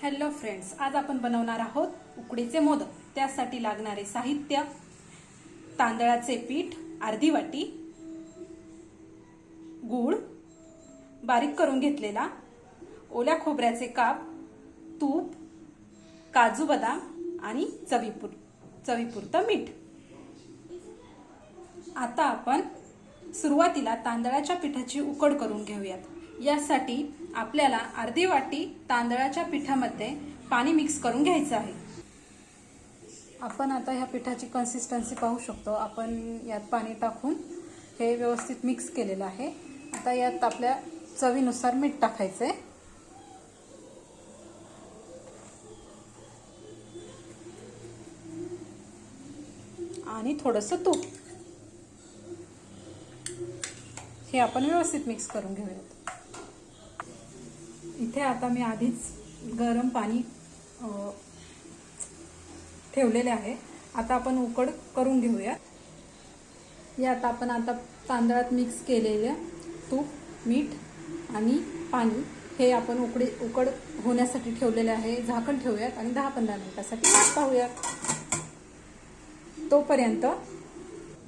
Hello friends, आज आपण बनवणार आहोत उकडीचे मोदक। त्यासाठी लागणारे साहित्य: तांदळाचे पीठ अर्धी वाटी, गूळ बारीक करून घेतलेला, ओल्या खोबऱ्याचे काप, तूप, काजू बदाम आणि चवीपुरतं मीठ। आता आपण सुरुवातीला तांदळाच्या पिठाची उकड करून घेऊयात। यासाठी आपल्याला अर्धी वाटी तांदळाच्या पिठामध्ये पाणी मिक्स करून घ्यायचं आहे। आपण आता ह्या पिठाची कन्सिस्टन्सी पाहू शकतो। आपण यात पाणी टाकून हे व्यवस्थित मिक्स केलेलं आहे। आता यात आपल्या चवीनुसार मीठ टाकायचं आहे आणि थोडंसं तूप। हे आपण व्यवस्थित मिक्स करून घेऊयात। इथे आता मी आधीच गरम पाणी ठेवलेले आहे। आता आपण उकड करून घेऊया। यात आपण आता तांदळात मिक्स केलेले तूप, मीठ आणि पाणी हे आपण उकड होण्यासाठी ठेवलेले आहे। झाकण ठेवूयात आणि 10-15 मिनिटांसाठी वाट पाहूयात।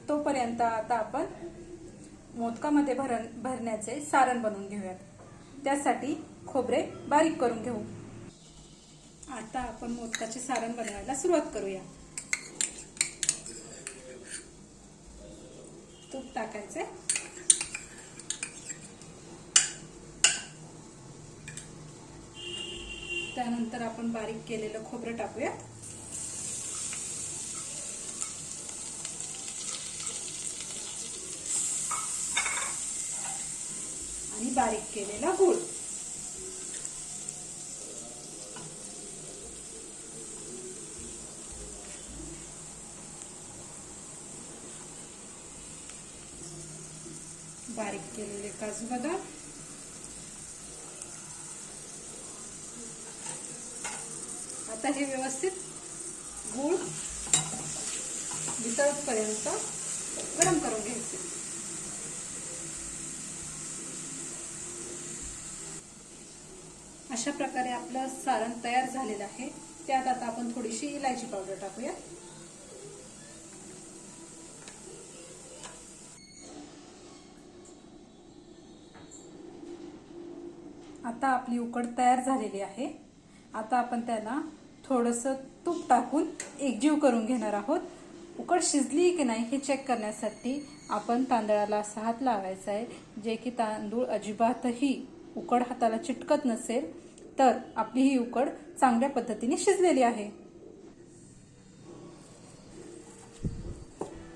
तोपर्यंत आता आपण मोदकामध्ये भरण्याचे सारण बनवून घेऊयात। त्यासाठी खोबरे बारीक करून घेऊ। आता आपण मोदकाचे सारण बनवायला सुरुवात करूया। तूप टाकायचे, त्यानंतर आपण बारीक केलेलं खोबरं टाकूया आणि बारीक केलेला गूळ। बारीक केलेले काजू बदाम, आता हे व्यवस्थित गूळ वितळेपर्यंत गरम करून घ्यायचे। अशा प्रकारे आपलं सारण तयार झालेलं आहे। त्यात आता आपण थोडीशी इलायची पावडर टाकूया। आता आपली उकड तयार झालेली आहे। आता आपण त्याला थोडंसं तूप टाकून एकजीव करून घेणार आहोत। उकड शिजली की नाही हे चेक करण्यासाठी आपण तांदळाला असा हात लावायचा आहे, जे की तांदूळ अजिबातही उकड हाताला चिटकत नसेल तर आपली ही उकड चांगल्या पद्धतीने शिजलेली आहे।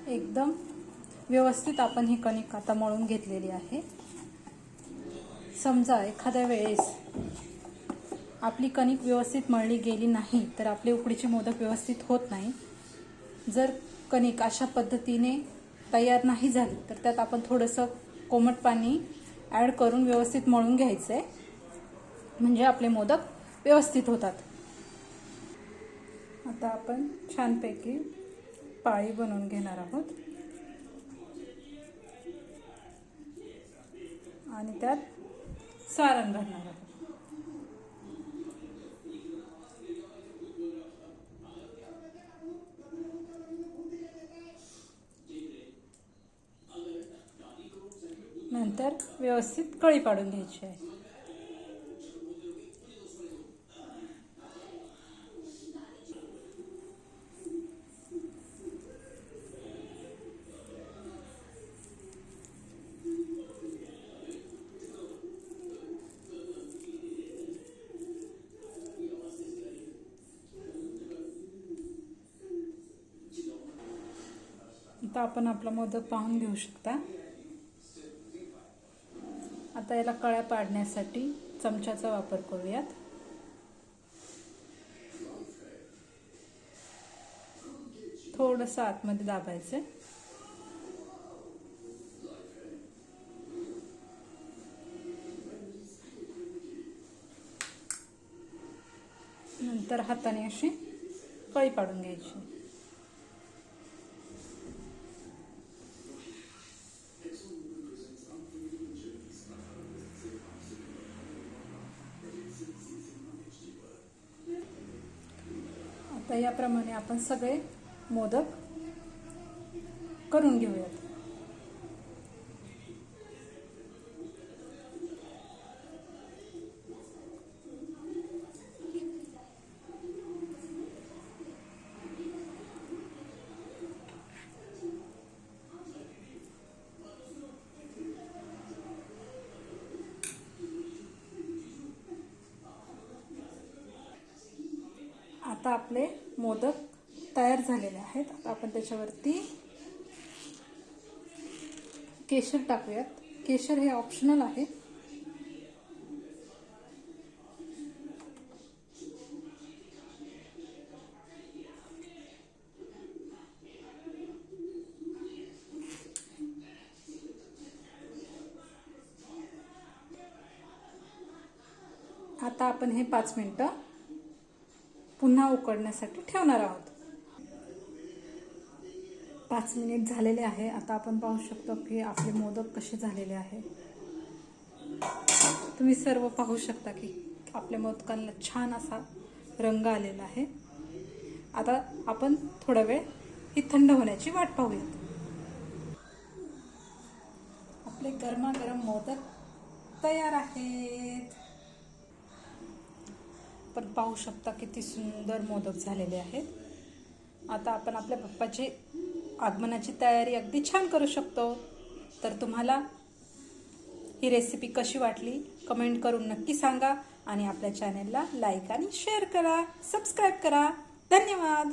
एकदम व्यवस्थित आपण ही कणिक आता मळून घेतलेली आहे। समजा एखाद्या वेळेस आपली कणिक व्यवस्थित मळली गेली नाही तर आपले उकडीचे मोदक व्यवस्थित होत नाही। जर कणिक अशा पद्धतीने तयार नाही झाली तर त्यात आपण थोडंसं कोमट पाणी ॲड करून व्यवस्थित मळून घ्यायचं आहे, म्हणजे आपले मोदक व्यवस्थित होतात। आता आपण छानपैकी पाळी बनवून घेणार आहोत आणि त्यात सारण भरणार आहोत। नंतर व्यवस्थित कळी पाडून घ्यायची आहे। आता आपण आपला मोदक पाहून घेऊ शकता। आता याला कळ्या पाडण्यासाठी चमच्याचा वापर करूयात। थोडंसं आतमध्ये दाबायचं, नंतर हाताने अशी कळी पाडून घ्यायची। तर याप्रमाणे आपण सगळे मोदक करून घेऊयात. आता आपले मोदक तयार झालेले आहेत. आता आपण त्याच्यावरती केशर टाकूयात. केशर हे ऑप्शनल आहे. आता आपण हे 5 मिनिटं पुन्हा उकडण्यासाठी ठेवणार आहोत. 5 मिनिट झालेले आहे. आता आपण पाहू शकतो की आपले मोदक कसे झालेले आहे. तुम्ही सर्व पाहू शकता की आपल्या मोदकांना छान असा रंग आलेला आहे. आता आपण थोडा वेळ ही थंड होण्याची वाट पाहूयात. आपले गरमागरम मोदक तयार आहेत. आपण पाहू शकता किती सुंदर मोदक झालेले आहेत. आता आपण आपल्या बाप्पाची आगमनाची तयारी अगदी छान करू शकतो. तर तुम्हाला ही रेसिपी कशी वाटली कमेंट करून नक्की सांगा आणि आपल्या चॅनेलला लाईक आणि शेअर करा, सबस्क्राईब करा. धन्यवाद.